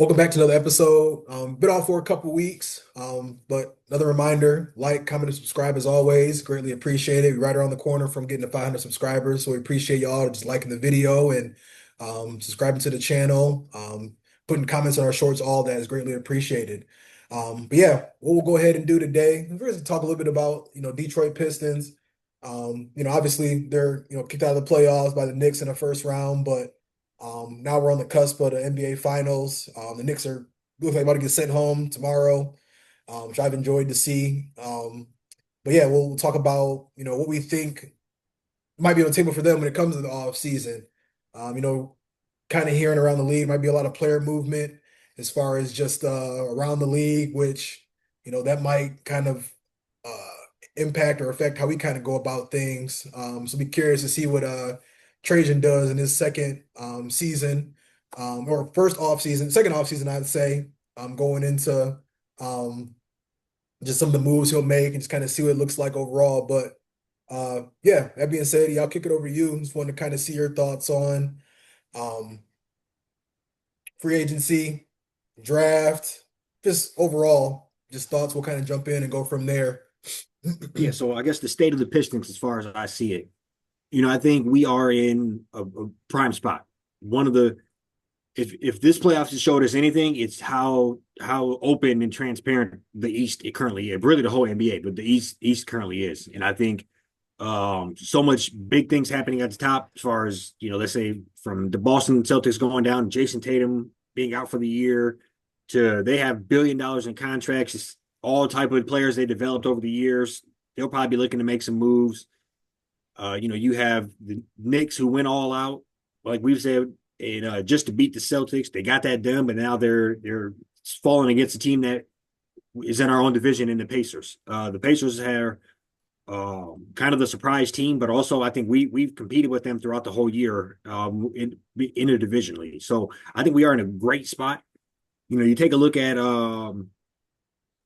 Welcome back to another episode. Been off for a couple weeks, but another reminder: like, comment, and subscribe as always. Greatly appreciate it. We're right around the corner from getting to 500 subscribers, so we appreciate y'all just liking the video and subscribing to the channel, putting comments on our shorts. All that is greatly appreciated. But yeah, what we'll go ahead and do today, we're going to talk a little bit about Detroit Pistons. Obviously they're kicked out of the playoffs by the Knicks in the first round, but now we're on the cusp of the NBA Finals. The Knicks are look like about to get sent home tomorrow, which I've enjoyed to see. But yeah, we'll talk about what we think might be on the table for them when it comes to the off season. You know, kind of hearing around the league might be a lot of player movement as far as just around the league, which that might kind of impact or affect how we kind of go about things. So be curious to see what Trajan does in his second season, or first off season, second off season, I'd say, going into um, just some of the moves he'll make and just kind of see what it looks like overall. But yeah, that being said, y'all kick it over to you. Just want to kind of see your thoughts on um, free agency, draft, just overall, just thoughts. We'll kind of jump in and go from there. Yeah, so I guess the state of the Pistons, as far as I see it, I think we are in a prime spot. One of the if this playoffs has showed us anything, it's how open and transparent the East it currently is. Really, the whole NBA, but the East currently is, and I think so much big things happening at the top as far as let's say from the Boston Celtics going down, Jason Tatum being out for the year, to they have $1 billion in contracts. It's all type of players they developed over the years. They'll probably be looking to make some moves. You have the Knicks who went all out, like we've said, and just to beat the Celtics. They got that done, but now they're falling against a team that is in our own division in the Pacers. The Pacers are kind of the surprise team, but also I think we've competed with them throughout the whole year in a division league. So I think we are in a great spot. You take a look at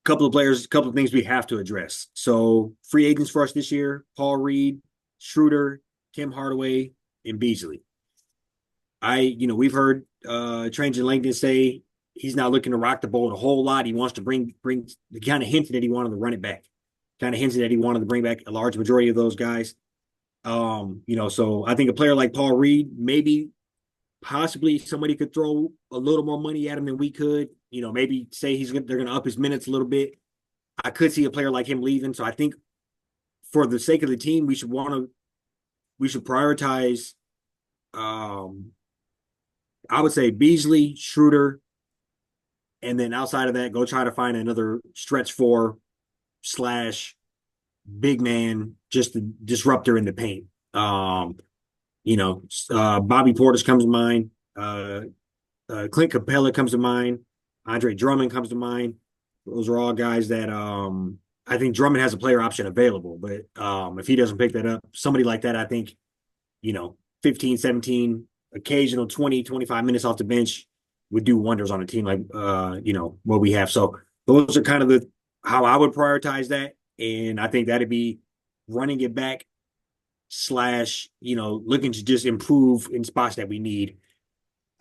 couple of players, a couple of things we have to address. So free agents for us this year: Paul Reed, Schroeder, Tim Hardaway, and Beasley. We've heard Trajan Langdon say he's not looking to rock the boat a whole lot. He wants to bring. He kind of hinted that he wanted to run it back. Kind of hinted that he wanted to bring back a large majority of those guys. So I think a player like Paul Reed, maybe possibly somebody could throw a little more money at him than we could. Maybe say they're going to up his minutes a little bit. I could see a player like him leaving. So I think for the sake of the team, we should prioritize. I would say Beasley, Schroeder, and then outside of that, go try to find another stretch four slash big man, just a disruptor in the paint. Bobby Portis comes to mind. Clint Capella comes to mind. Andre Drummond comes to mind. Those are all guys that I think Drummond has a player option available, but if he doesn't pick that up, somebody like that, I think, 15, 17, occasional 20, 25 minutes off the bench would do wonders on a team like, what we have. So those are kind of how I would prioritize that. And I think that'd be running it back slash, looking to just improve in spots that we need,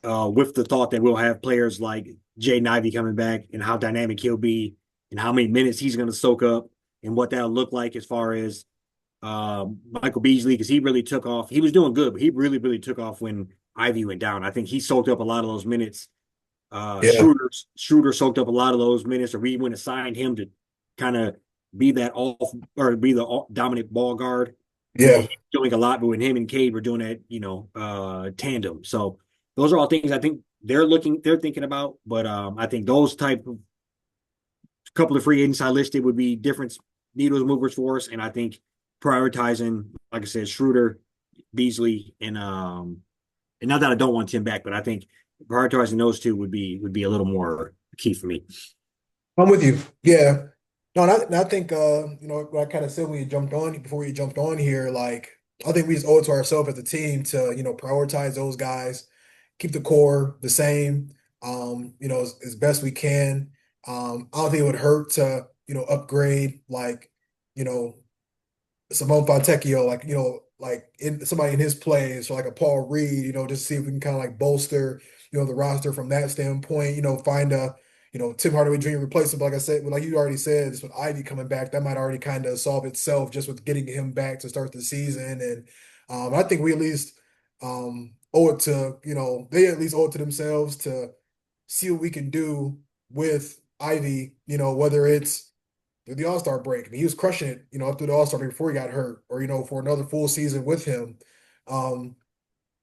with the thought that we'll have players like Jaden Ivey coming back and how dynamic he'll be and how many minutes he's going to soak up and what that'll look like as far as Michael Beasley, because he really took off. He was doing good, but he really, really took off when Ivy went down. I think he soaked up a lot of those minutes. Yeah, Schroeder soaked up a lot of those minutes, or we went and signed him to kind of be that off or be the dominant ball guard. yeah. He's doing a lot, but when him and Cade were doing that, tandem. So those are all things I think they're thinking about. But I think those type of couple of free agents I listed would be different needles movers for us. And I think prioritizing, like I said, Schroeder, Beasley, and not that I don't want Tim back, but I think prioritizing those two would be a little more key for me. I'm with you. Yeah. No, and I think what I kind of said when you jumped on before you jumped on here, like I think we just owe it to ourselves as a team to, prioritize those guys, keep the core the same, as best we can. I don't think it would hurt to, upgrade like, you know, Simone Fontecchio, like, like in somebody in his place or like a Paul Reed, just see if we can kind of like bolster, the roster from that standpoint, find a, Tim Hardaway Jr. replacement. But like I said, like you already said, just with Ivy coming back, that might already kind of solve itself just with getting him back to start the season. And I think we at least owe it to, they at least owe it to themselves to see what we can do with Ivy, whether it's through the All-Star break. I mean, he was crushing it, up through the All-Star break before he got hurt, or for another full season with him. Um,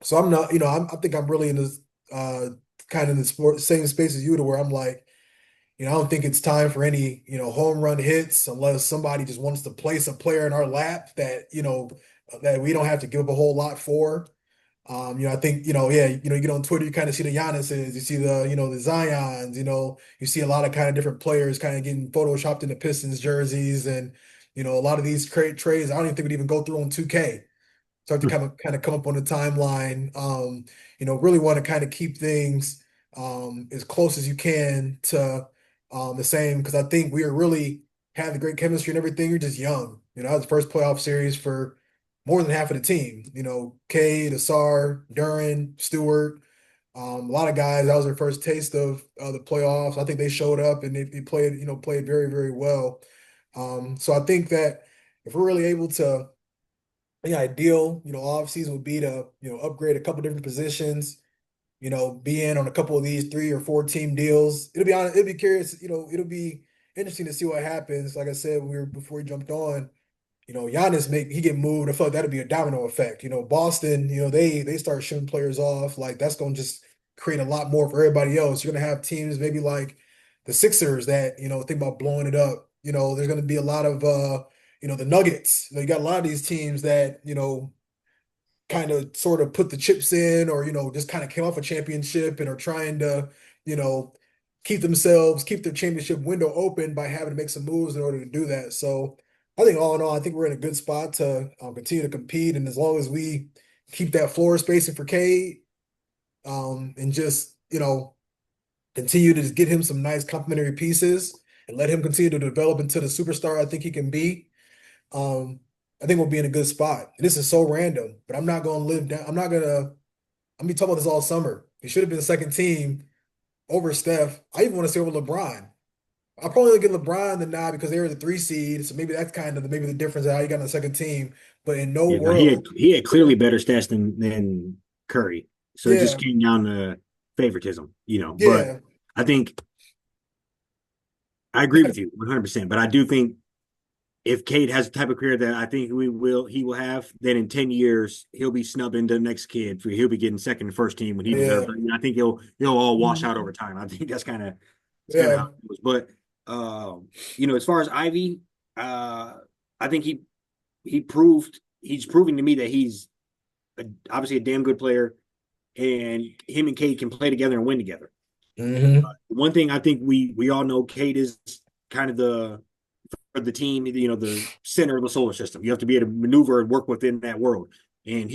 so I'm not, I think I'm really in this kind of the same space as you, to where I'm like, I don't think it's time for any, home run hits unless somebody just wants to place a player in our lap that, that we don't have to give up a whole lot for. I think, yeah, you get on Twitter, you kind of see the Giannis's, you see the, the Zions, you see a lot of kind of different players kind of getting photoshopped into Pistons jerseys. And, a lot of these trades, I don't even think would even go through on 2K. Start to kind of come up on the timeline. Really want to kind of keep things as close as you can to the same, because I think we are really having great chemistry and everything. You're just young. That was the first playoff series for more than half of the team. Cade, Asar, Duran, Stewart, a lot of guys. That was their first taste of the playoffs. I think they showed up and they played, played very, very well. So I think that if we're really able to, the ideal, off season would be to, upgrade a couple different positions, be in on a couple of these 3 or 4 team deals. It'll be curious, it'll be interesting to see what happens. Like I said, before we jumped on, Giannis he get moved. I feel like that'd be a domino effect. Boston, they start shipping players off. Like that's gonna just create a lot more for everybody else. You're gonna have teams maybe like the Sixers that, think about blowing it up. There's gonna be a lot of the Nuggets. You got a lot of these teams that, kind of sort of put the chips in, or just kind of came off a championship and are trying to you know keep their championship window open by having to make some moves in order to do that. So I think all in all, I think we're in a good spot to continue to compete, and as long as we keep that floor spacing for Cade, and just continue to just get him some nice complementary pieces and let him continue to develop into the superstar I think he can be. um, I think we'll be in a good spot. This is so random, but I'm not going to live down. I'm be talking about this all summer. He should have been second team over Steph. I even want to say over LeBron. I'll probably give LeBron the nod because they were the 3 seed. So maybe that's kind of maybe the difference of how he got on the second team. But in no Yeah, no, world, he had clearly better stats than Curry. So it just yeah, came down to favoritism, you know. But yeah, I think I agree with you 100%. But I do think if Cade has the type of career that I think he will have, then in 10 years he'll be snubbed into the next kid. He'll be getting second and first team when he yeah, deserves it. I think he'll all wash out over time. I think that's kind of how yeah. it goes. But as far as Ivy, I think he's proving to me that he's obviously a damn good player, and him and Cade can play together and win together. Hmm. One thing I think we all know, Cade is kind of for the team, the center of the solar system. You have to be able to maneuver and work within that world. And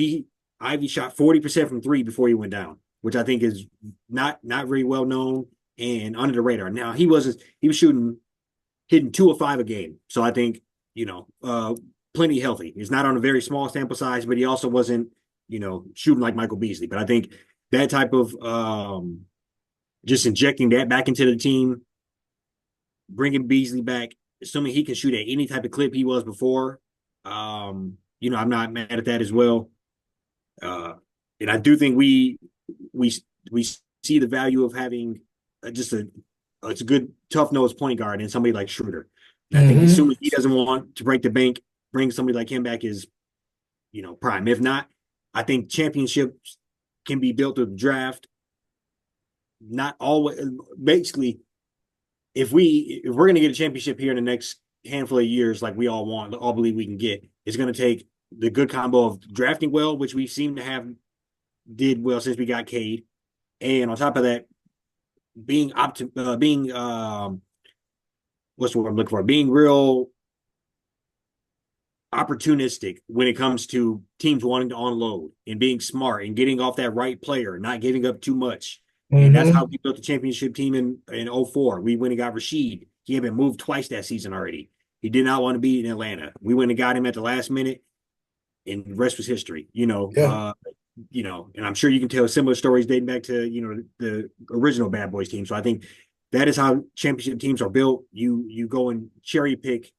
Ivy shot 40% from three before he went down, which I think is not very well known and under the radar. Now he was hitting 2 of 5 a game. So I think, plenty healthy. He's not on a very small sample size, but he also wasn't, shooting like Michael Beasley. But I think that type of just injecting that back into the team, bringing Beasley back, assuming he can shoot at any type of clip he was before. I'm not mad at that as well. And I do think we see the value of having just it's a good tough nosed point guard and somebody like Schroeder. And I think as Hmm. soon as he doesn't want to break the bank, bring somebody like him back is prime. If not, I think championships can be built through the draft. Not always. Basically, if we're gonna get a championship here in the next handful of years, like we all believe we can get, it's gonna take the good combo of drafting well, which we seem to have did well since we got Cade, and on top of that, being what's the word I'm looking for? Being real opportunistic when it comes to teams wanting to unload and being smart and getting off that right player, not giving up too much. And that's how Hmm. we built the championship team in 04. We went and got Rashid. He had been moved twice that season already. He did not want to be in Atlanta. We went and got him at the last minute. and the rest was history. Yeah. And I'm sure you can tell similar stories dating back to the original Bad Boys team. So I think that is how championship teams are built. You go and cherry pick.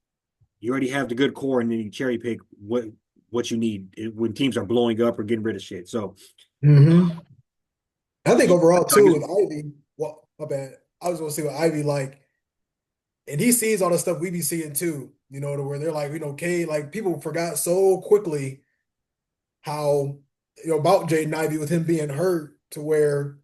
You already have the good core, and then you cherry pick what you need when teams are blowing up or getting rid of shit. So, Hmm. I think overall I too guess with Ivy, well, my bad. I was gonna say with Ivy, like, and he sees all the stuff we be seeing too, to where they're like, K, like people forgot so quickly how, about Jaden Ivey with him being hurt to where,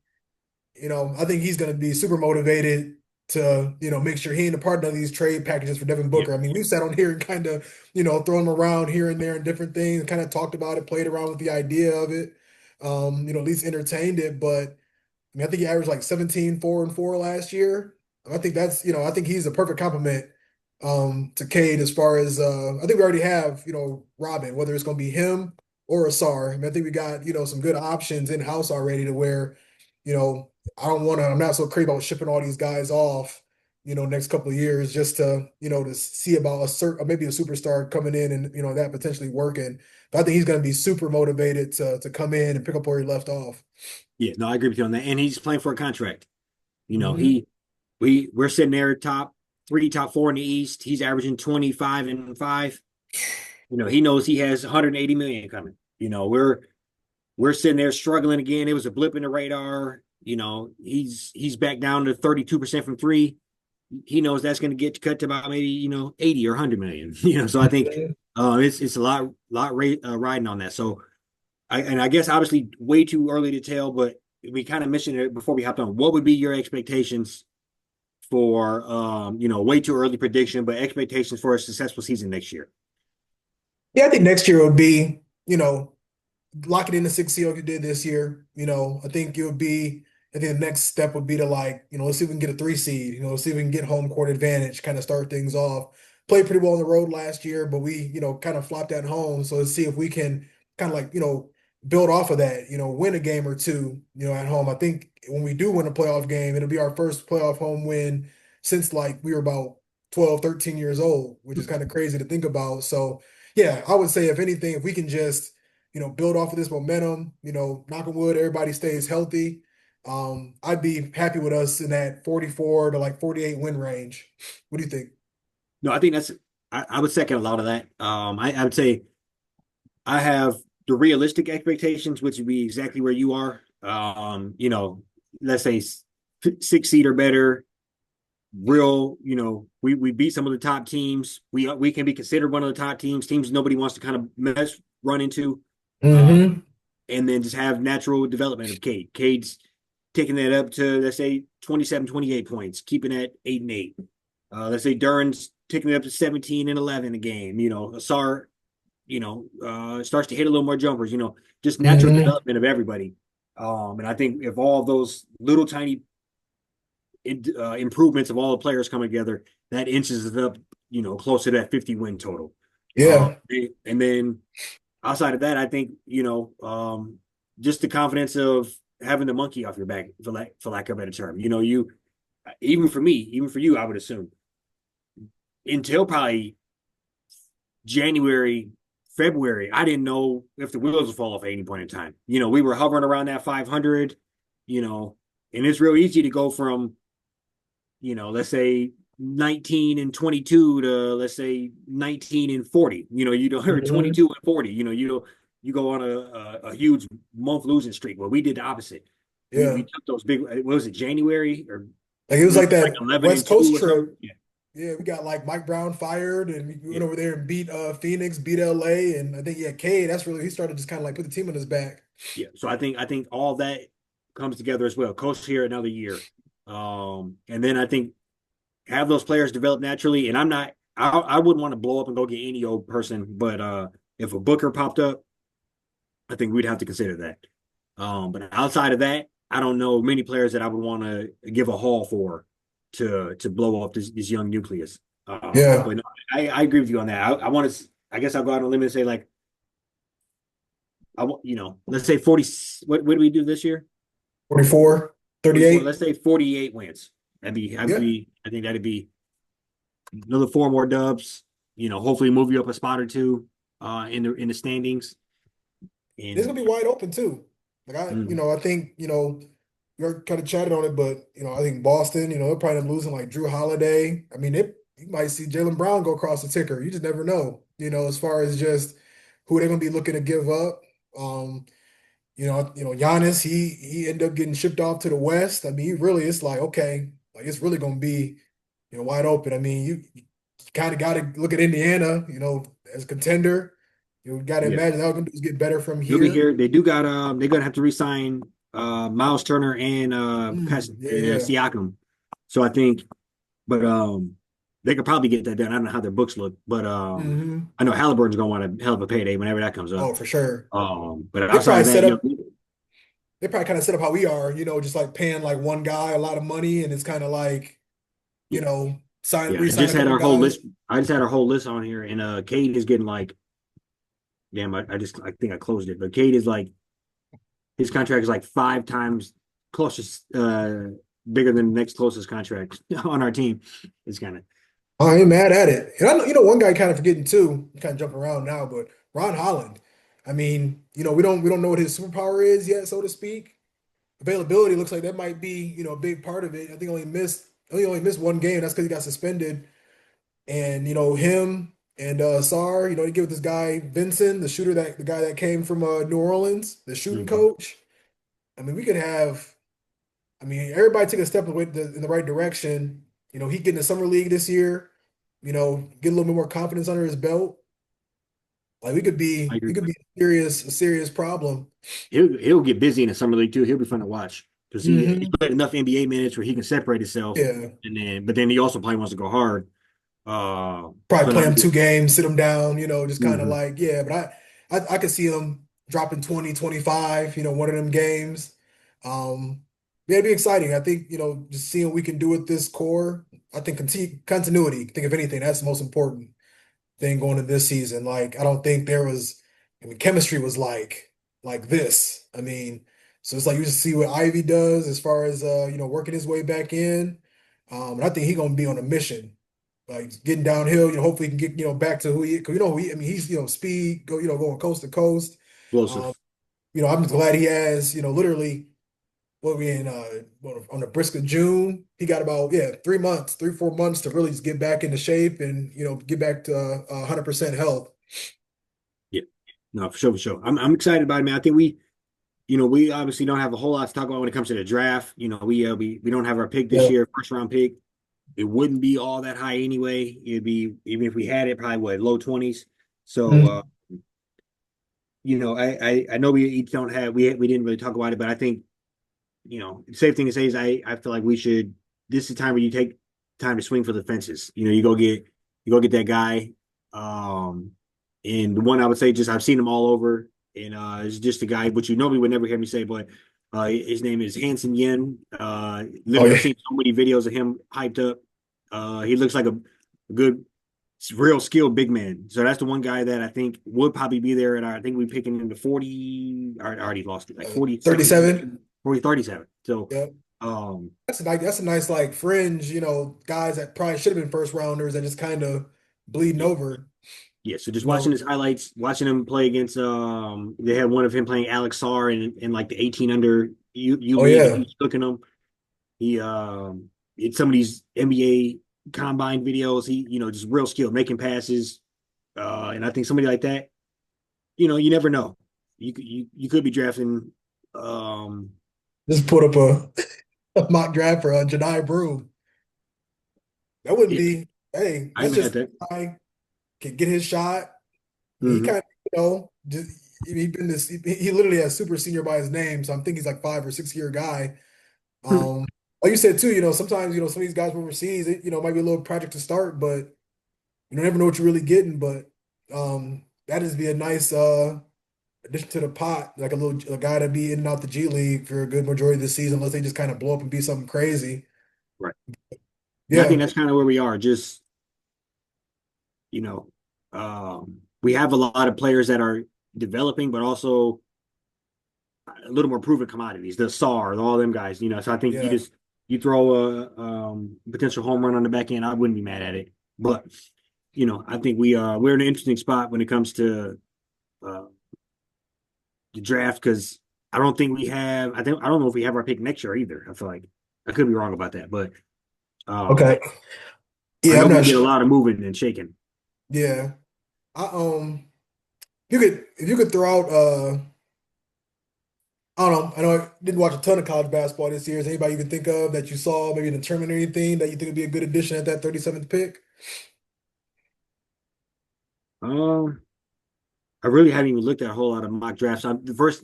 I think he's gonna be super motivated to, make sure he ain't a part of these trade packages for Devin yeah, Booker. I mean, we sat on here and kind of, thrown him around here and there and different things, and kind of talked about it, played around with the idea of it, at least entertained it, but I think he averaged like 17, 4 and 4 last year. I think that's, I think he's a perfect complement to Cade as far as I think we already have, Robin, whether it's gonna be him or Asar. I mean, I think we got, some good options in house already to where, you know, I'm not so crazy about shipping all these guys off, next couple of years just to, to see about maybe a superstar coming in and, that potentially working. But I think he's gonna be super motivated to come in and pick up where he left off. yeah. No, I agree with you on that. And he's playing for a contract. You know, Hmm. he we're sitting there top three, top four in the East. He's averaging 25 and 5. He knows he has 180 million coming. We're sitting there struggling again. It was a blip in the radar. He's back down to 32% from three. He knows that's going to get cut to about maybe 80 or 100 million. So I think it's a lot riding on that. So I guess obviously way too early to tell, but we kind of mentioned it before we hopped on. What would be your expectations for way too early prediction, but expectations for a successful season next year? Yeah, I think next year would be, lock it in the six seal like you did this year. I think it would be, I think the next step would be to like, let's see if we can get a three seed, let's see if we can get home court advantage, kind of start things off. Played pretty well on the road last year, but we, kind of flopped at home. So let's see if we can kind of like, build off of that, win a game or two, at home. I think when we do win a playoff game, it'll be our first playoff home win since like we were about 12, 13 years old, which is kind of crazy to think about. So yeah, I would say if anything, if we can just build off of this momentum, knock on wood, everybody stays healthy. I'd be happy with us in that 44 to like 48 win range. What do you think? No, I think I would second a lot of that. I would say I have the realistic expectations, which would be exactly where you are. Let's say 6 seed or better. We beat some of the top teams. We can be considered one of the top teams nobody wants to kind of run into. Uh, Hmm. and then just have natural development of Cade. Cade's taking that up to, let's say, 27, 28 points, keeping it 8 and 8. Let's say Duran's taking it up to 17 and 11 a game. Asar, starts to hit a little more jumpers, just natural Hmm. development of everybody. And I think if all of those little tiny improvements of all the players coming together, that inches it up, close to that 50 win total. Yeah. And then outside of that, I think just the confidence of having the monkey off your back, for lack of a better term. You even for me, even for you, I would assume until probably January, February, I didn't know if the wheels would fall off at any point in time. We were hovering around that 500. And it's real easy to go from let's say 19 and 22 to let's say 19 and 40. You don't or Hmm. 22 and 40. You go on a huge month losing streak. Well, we did the opposite. We Yeah. took those big. What was it, January, or Like it was we like were like that 11 West and 2 Coast or something. trip. Yeah, Yeah, we got like Mike Brown fired and we yeah, went over there and beat Phoenix, beat LA. And I think, yeah, Cade, that's really, he started just kind of like put the team on his back. yeah. So I think all that comes together as well. Coach here another year, and then I think have those players develop naturally. And I wouldn't want to blow up and go get any old person, but if a Booker popped up, I think we'd have to consider that. But outside of that, I don't know many players that I would want to give a haul for to blow up this young nucleus. Yeah. But no, I agree with you on that. I want to. I guess I'll go out on a limb and say like let's say 40. What do we do this year? 44, 44. 38. Let's say 48 wins. That'd be. I'd Yeah. be. I think that'd be another 4 more dubs. Hopefully move you up a spot or two. in the standings. It's And gonna be wide open too. Like mm, I think, you're kind of chatted on it, but I think Boston, they'll probably end up losing like Drew Holiday. I mean, you might see Jalen Brown go across the ticker. You just never know, as far as just who they're gonna be looking to give up. Um, Giannis, he ended up getting shipped off to the West. I mean, it's like, okay, like it's really gonna be, wide open. I mean, you kind of got to look at Indiana, as a contender. You got to yeah, imagine all gonna do is get better from he'll be here. here. They do got they're gonna have to resign Miles Turner and Yeah, yeah. Siakam. So I think, but they could probably get that done. I don't know how their books look, but Hmm. I know Halliburton's gonna want a hell of a payday whenever that comes up. Oh, for sure. But They outside probably of that, set up. They probably kind of set up how we are, just like paying like one guy a lot of money, and it's kind of like, yeah, yeah. re-sign a couple guys. I just had our whole list on here, and Cade is getting like, damn, I think I closed it, but Cade is like his contract is like 5 times closest, bigger than the next closest contract on our team. It's kind of I ain't mad at it. And I know, one guy kind of forgetting too, kind of jumping around now, but Ron Holland. I mean, we don't know what his superpower is yet, so to speak. Availability looks like that might be, a big part of it. I think only missed one game. That's because he got suspended. And him and Sar, they give this guy Vincent, the guy that came from New Orleans, the shooting mhm. coach. I mean, we could have. I mean, everybody took a step in the right direction. He getting the summer league this year. Get a little bit more confidence under his belt. Like I we agree. could be a serious problem. He'll get busy in the summer league too. He'll be fun to watch because he Hmm. played enough NBA minutes where he can separate himself, Yeah, and then he also probably wants to go hard. probably But play him 2 games, sit him down. Just kind of mhm. like yeah. But I could see him dropping 20, 25. One of them games. Yeah, it'd be exciting. I think just seeing what we can do with this core. I think continuity. I think if anything, that's the most important thing going into this season. Like, I don't think there was, I mean, chemistry was like this. I mean, so it's like you just see what Ivy does as far as working his way back in. And I think he's gonna be on a mission, like getting downhill. Hopefully he can get back to who he, cause I mean, he's speed, going coast to coast. Um, Explosive. I'm just glad he has literally what we in on the brisk of June. He got about 3 months, 4 months to really just get back into shape and get back to 100% health. Yeah, no, for sure, for sure. I'm excited about it, man. I think we obviously don't have a whole lot to talk about when it comes to the draft. We don't have our pick this Yeah. year, first round pick. It wouldn't be all that high anyway. It'd be even if we had it, probably what low 20s. So Mhm. I know we each don't have we didn't really talk about it, but I think safe thing to say is I feel like we should. This is the time where you take time to swing for the fences. You go get that guy. Um, and the one I would say just I've seen him all over, and it's just a guy which you normally would never hear me say, but his name is Hanson Yen. Oh Literally, I've yeah. seen so many videos of him hyped up. He looks like a good, real skilled big man. So that's the one guy that I think would probably be there at our. I think we picking him to 40. I already lost it, like 47, 37. 40, 37. So, Yeah. um, That's a nice like fringe, guys that probably should have been first rounders that just kind of bleeding yeah, over. yeah. So just You watching know, his highlights, watching him play against, they had one of him playing Alex Sarr in like the 18 under U oh league, and he yeah. was cooking them. He, in some of these NBA combine videos, he, just real skilled, making passes. And I think somebody like that, you never know. You could be drafting, um, Just put up a mock draft for Jedi Broom. That wouldn't yeah, be, hey, I that's ain't mad at just that. a guy can get his shot. He Mm-hmm. kind of, he been this, he literally has super senior by his name. So I'm thinking he's like 5 or 6 year guy. Um, like you said too, sometimes, some of these guys from overseas, it might be a little project to start, but you never know what you're really getting. But that is be a nice addition to the pot, like a guy to be in and out the G League for a good majority of the season, unless they just kind of blow up and be something crazy. Right. And I think Yeah, that's kind of where we are. Just, you know, we have a lot of players that are developing, but also a little more proven commodities. The SAR, all them guys. So I think yeah. you throw a potential home run on the back end. I wouldn't be mad at it, but I think we're in an interesting spot when it comes to uh, the draft because I don't think we have. I don't know if we have our pick next year either. I feel like I could be wrong about that, but um, Okay. I Yeah, know I'm we not did a sure. lot of moving and shaking. Yeah. I you could if you could throw out I don't know. I know I didn't watch a ton of college basketball this year. Is anybody you can think of that you saw maybe in the tournament or anything that you think would be a good addition at that 37th pick? Um, I really haven't even looked at a whole lot of mock drafts. The first,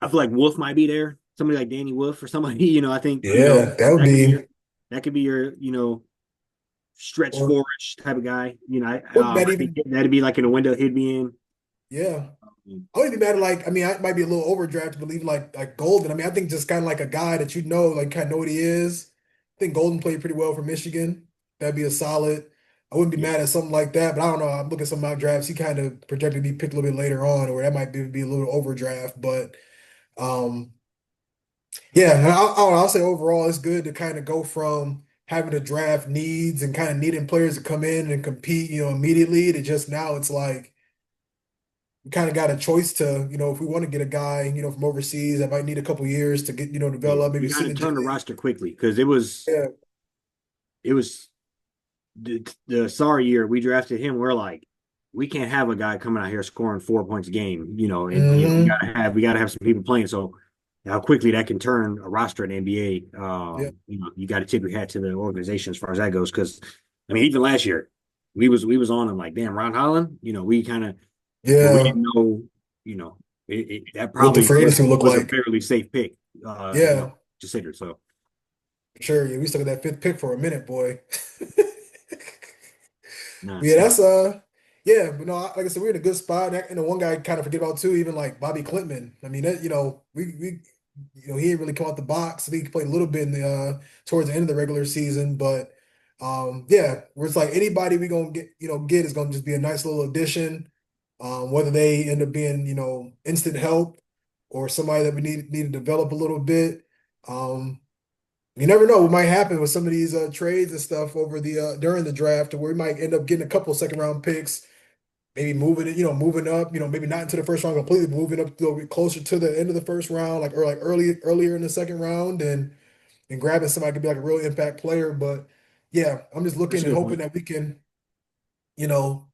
I feel like Wolf might be there. Somebody like Danny Wolf or somebody. I think Yeah, that would that could be be your stretch or four-ish type of guy. wouldn't that I think even that'd be like in the window he'd be in. yeah. I wouldn't be mad at like I mean I might be a little overdrafted, but even like Golden. I mean I think just kind of like a guy that you know like kind of know what he is. I think Golden played pretty well for Michigan. That'd be a solid. I wouldn't be Yeah, mad at something like that, but I don't know. I'm looking at some mock drafts. He kind of projected to be picked a little bit later on, or that might be a little overdraft. But um, yeah, and I'll say overall it's good to kind of go from having to draft needs and kind of needing players to come in and compete, immediately to just now it's like we kind of got a choice to, if we want to get a guy, from overseas that might need a couple years to get, yeah. develop, maybe We got sit to in turn the the roster quickly because it was yeah. it was the sorry year we drafted him. We're like, we can't have a guy coming out here scoring 4 points a game. And we Hmm. gotta have some people playing. So how quickly that can turn a roster in the NBA. Yeah. You got to tip your hat to the organization as far as that goes. Because I mean, even last year, we was on him like, damn, Ron Holland. We kind of, but we Yeah. didn't know. That What the probably free was agency would look was a like. fairly safe pick. Yeah, Considered. So sure. Yeah, we stuck at that fifth pick for a minute, boy. nah, Yeah, so that's yeah, but no, like I said, we're in a good spot. And the one guy I kind of forget about too, even like Bobby Clintman. I mean, that we he didn't really come out the box. I think he played a little bit in the towards the end of the regular season, but yeah, where it's like anybody we gonna get is gonna just be a nice little addition. Whether they end up being instant help or somebody that we need to develop a little bit. Um, you never know what might happen with some of these trades and stuff over the during the draft, where we might end up getting a couple second round picks, maybe moving it, moving up, maybe not into the first round completely, but moving up a little bit closer to the end of the first round, like earlier in the second round, and grabbing somebody could be like a real impact player. But yeah, I'm just that's looking a and good hoping point. that we can, you know,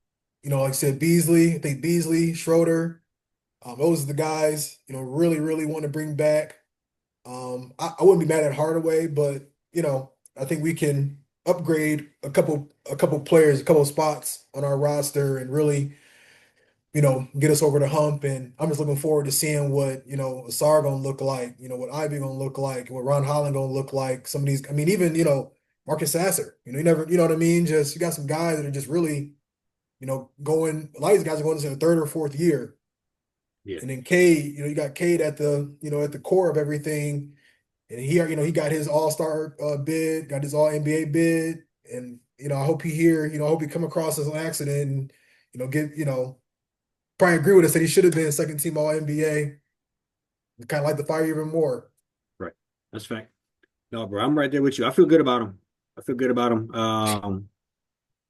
like I said, Beasley, I think Beasley, Schroeder, those are the guys, really, really want to bring back. I wouldn't be mad at Hardaway, but I think we can upgrade a couple players, a couple spots on our roster, and really, get us over the hump. And I'm just looking forward to seeing what Asar gonna look like, what Ivy gonna look like, what Ron Holland gonna look like. Some of these, I mean, even Marcus Sasser. You never, you know what I mean. Just you got some guys that are just really, going. A lot of these guys are going into their third or fourth year, Yeah. and then Cade, you got Cade at the core of everything. And he got his All-Star bid, got his All NBA bid, and I hope I hope he come across as an accident, and get probably agree with us that he should have been second team All NBA. Kind of like the fire even more. Right. That's fact. No, bro, I'm right there with you. I feel good about him. I feel good about him.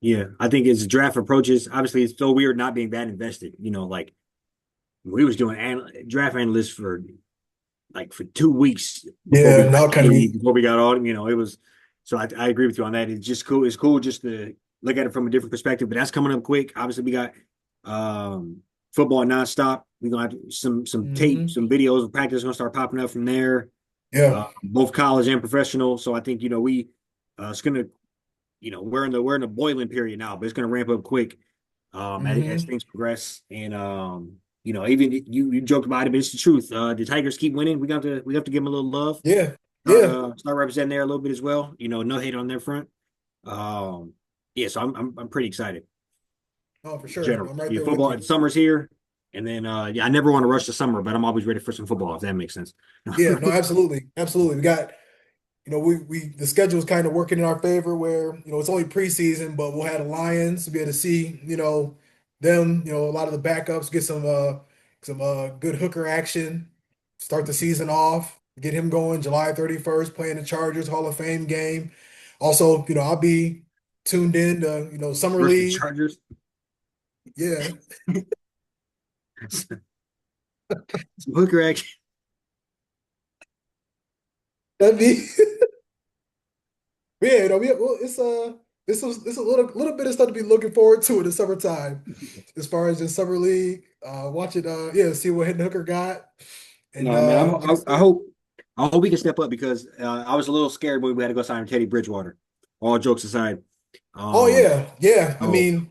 Yeah, I think as draft approaches, obviously it's so weird not being that invested. Like we was doing draft analysts for 2 weeks before we Yeah, got now kind of Kenny, before we got all. It was. So I agree with you on that. It's just cool. It's cool just to look at it from a different perspective. But that's coming up quick. Obviously, we got um, football nonstop. We're gonna have some tape, hmm some videos of practice gonna start popping up from there. Yeah. Both college and professional. So I think we it's gonna we're in the boiling period now, but it's gonna ramp up quick as hmm things progress. And even you joked about it, but it's the truth. The Tigers keep winning. We have to give them a little love. Yeah. Start Yeah. uh start representing there a little bit as well. No hate on their front. Um yeah, so I'm pretty excited Oh, for in sure. general. I'm right Yeah, there with football you. and summer's here. And then yeah, I never want to rush the summer, but I'm always ready for some football, if that makes sense. Yeah. No, absolutely, absolutely. We got we the schedule is kind of working in our favor where, it's only preseason, but we'll have the Lions to be able to see, them, a lot of the backups, get some good hooker action, start the season off, get him going July 31st, playing the Chargers Hall of Fame game. Also, I'll be tuned in to, summer Versus the league. Chargers. Yeah, Some hooker action. that'd be yeah. Well, it's a little bit of stuff to be looking forward to in the summertime, as far as the summer league. Watch it. Yeah, see what Hidden Hooker got, and No, man, like I I said, hope we can step up because I was a little scared when we had to go sign Teddy Bridgewater. All jokes aside, oh um, yeah, yeah. I oh mean,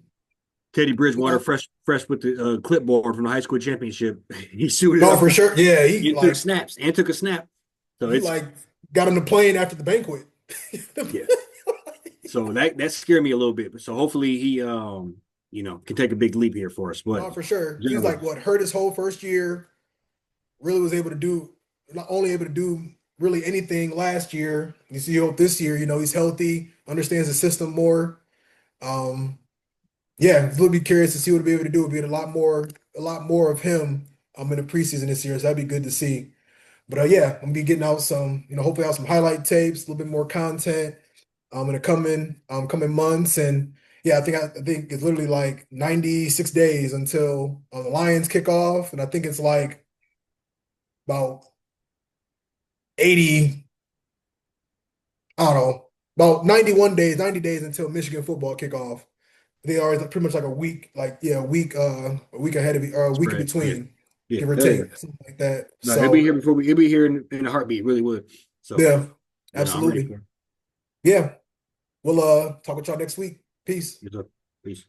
Teddy you Bridgewater, know, fresh with the clipboard from the high school championship, he suited no, up for sure. Yeah, and took snaps and took a snap. So he it's like got on the plane after the banquet. yeah. So that scared me a little bit. So hopefully he can take a big leap here for us. But No, for sure. He's generally, like what hurt his whole first year. Really was able to do not only able to do really anything last year. You see, hope this year, he's healthy, understands the system more. Um, yeah, we'll be curious to see what he'll be able to do. We'll be a lot more of him in the preseason this year. So that'd be good to see. But yeah, I'm gonna be getting out some, hopefully out some highlight tapes, a little bit more content in the coming months. And yeah, I think it's literally like 96 days until the Lions kick off. And I think it's like about 80, I don't know, about 91 days, 90 days until Michigan football kickoff. They are pretty much like a week, like yeah, a week ahead of or a week in spread. Yeah. between, Yeah. give or Hell yeah. take, something like that. No, he'll be So here before we he'll be here in a heartbeat, really would. So, yeah, I'm ready absolutely. for it. Yeah. We'll talk with y'all next week. Peace. Yes, sir. Peace.